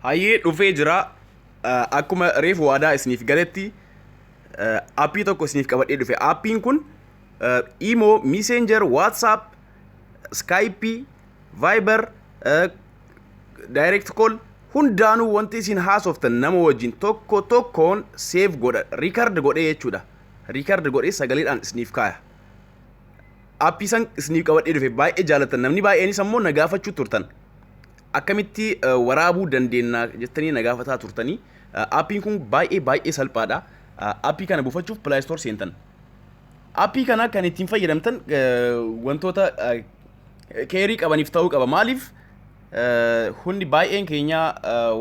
Hayyee dhufee jira akkuma reefu waadaa isiniif galetti aappii tokko isiniif qabadhee dhufe. Aappiin kun Imo, Messenger, WhatsApp, Skype, Viber, Direct Call hundaanuu wanti isin haasoftan nama wajjin tokko tokkoon save godha, record godhee jechuudha. Record godhee sagaleedhaan isiniif kaaya. Aappii san isiniif qabadhee dhufe baay'ee jaalatan. Namni baay'eenis ammoo na gaafachuu turtan. Akkamitti waraabuu dandeenya jettanii na gaafataa turtanii. Aappiin kun baay'ee salphaadha. Aappii kana buufachuuf Play Store seentan. Aappii kana kan ittiin fayyadamtan wantoota keerii qabaniif ta'uu qaba. Maaliif hundi baay'een keenya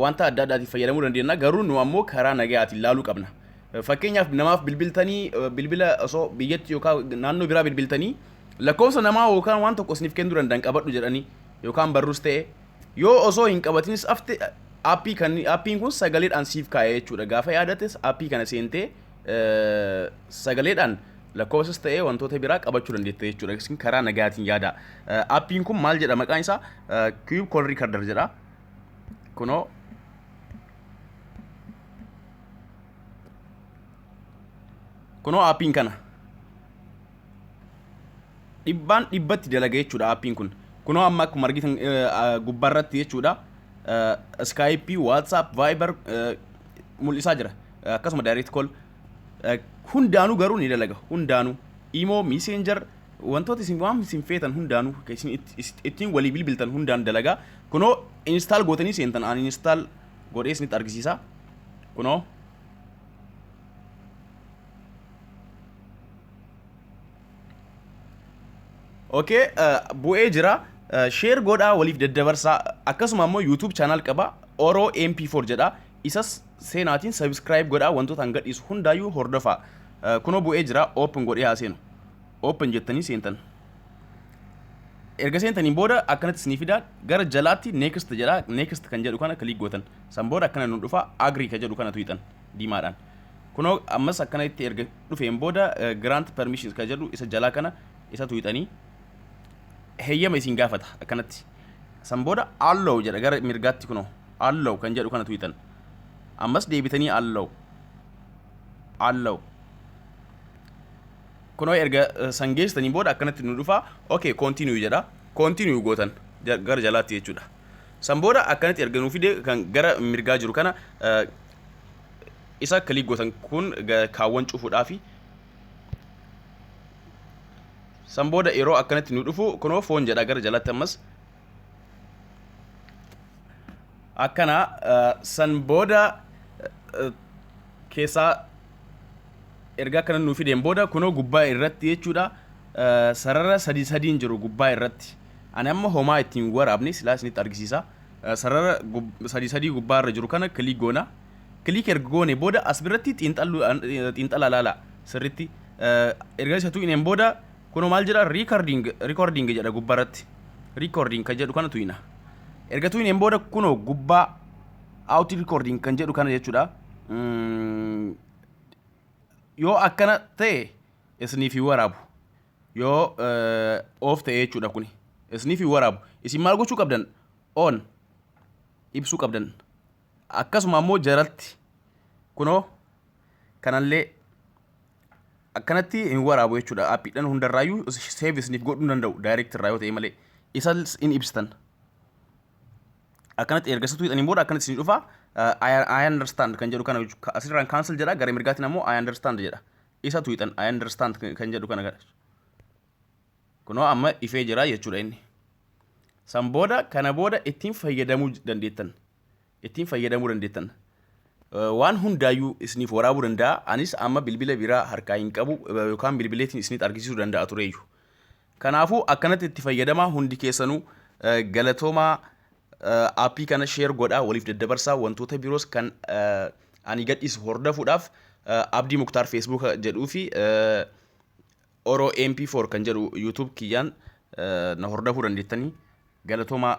wanta adda addaatiif fayyadamuu dandeenya. Garuu nu ammoo karaa nagayaatiin ilaaluu qabna. Fakkeenyaaf namaaf bilbiltanii bilbila osoo biyyatti yookaan naannoo biraa bilbiltanii lakkoofsa namaa yookaan waan tokko isiniif kennuu danda'an qabadhu jedhanii yookaan barruus ta'e yoo osoo hin qabatinis afte aappiin kun sagaleedhaan siif kaa'ee jechuudha. Gaafa yaadates aappii kana seentee sagaleedhaan lakkoofsas ta'ee wantoota biraa qabachuu dandeetta jechuudha. Isin karaa nagaatiin yaada. Aappiin kun maal jedha maqaan isaa? Cube Call Recorder jedha. Kunoo aappiin kana dhibbatti dalaga jechuudha. Aappiin kun kunoo amma akkuma argitan gubbaarratti jechuudha. Skype, WhatsApp, Viber mul'isaa jira. Akkasuma Direct Call hundaanuu garuu ni dalaga. Hundaanuu Imo, Messenger wantoota isin waan isin feetan hundaanuu isin ittiin walii bilbiltan hundaan dalaga. Kunoo install gootanii seentan aan install godhee isinitti argisiisa. Kunoo okay, bu'ee jira. Share godhaa waliif daddabarsaa. Akkasuma ammoo YouTube channel qaba. Oro MP4 jedha. Isas seenaatiin subscribe godhaa wantoota hanga dhiisu hundaayyuu hordofaa. Kunoo bu'ee jira. Open godhee haa seenu. Open jettanii seentan. Erga seentaniin booda akkanatti isinii fidaa gara jalaatti next jedha. Next kan jedhu kana click gootan. San booda akkana nu dhufa agree kan jedhu kana tuqxan diimaadhaan. Kunoo ammas akkanatti erga dhufeen booda grant permissions kan jedhu isa jalaa kana isa tuqxanii heeyyama isin gaafata akkanatti. San booda allow jedha gara mirgaatti kunoo allow kan jedhu kana tuqxan. Ammas deebitanii allow. Kunoo erga san geessitanii booda akkanatti nu dhufa. Okay, continue jedha. Continue gootan gara jalaatti jechuudha. San booda akkanatti erga nu fide kan gara mirgaa jiru kana isa click gootan kun kaawwan cufuudhaafi. San booda yeroo akkanatti nu dhufu kunoo phone jedha gara jalatti ammas. Akkana san booda keessaa erga akkana nu fideen booda kunoo gubbaa irratti jechuudha. Sarara sadiin jiru gubbaa irratti. Ani amma homaa ittiin waraabne silaa isinitti argisiisa. Sarara sadii gubbaa irra jiru kana click goona. Click erga goone booda as biratti xiinxala laala sirritti. Erga isa tuqineen booda kunoo maal jedha recording jedha gubbaarratti. Recording kan jedhu kana tuqina. Erga tuqineen booda kunoo gubbaa out recording kan jedhu kana jechuudha. Yoo akkana ta'e isiniif waraabu. Yoo off ta'e jechuudha kuni. Isiniif waraabu. Isin maal gochuu qabdan? On ibsuu qabdan. Akkasuma ammoo jalatti kunoo kanallee akkanatti hin waraabu jechuudha. Aappiidhaan hundarraayyuu save isiniif godhuu danda'u direct irraa yoo ta'e malee. Isas in ibsitan. Akkanatti erga isa tuqxaniin booda akkanatti isin dhufa. I understand kan jedhu kana asirraan cancel jedha. Gara mirgaatiin ammoo I understand jedha. Isa tuqxan I understand kan jedhu kana gara. Kunoo amma ifee jira jechuudha inni. San booda kana booda ittiin fayyadamuu dandeettan. Waan hundaayyuu isiniif waraabuu danda'a. Anis amma bilbila biraa harkaa hin qabu yookaan bilbileetiin isinitti argisiisuu danda'a tureeyyu. Kanaafuu akkanatti itti fayyadamaa hundi keessanuu galatoomaa. Aappii kana share godhaa waliif daddabarsaa wantoota biroos kan ani gadhiisu hordofuudhaaf Abdii Muktaar Facebook jedhuu fi Oro MP4 kan jedhu YouTube kiyyaan na hordofuu dandeettanii galatoomaa.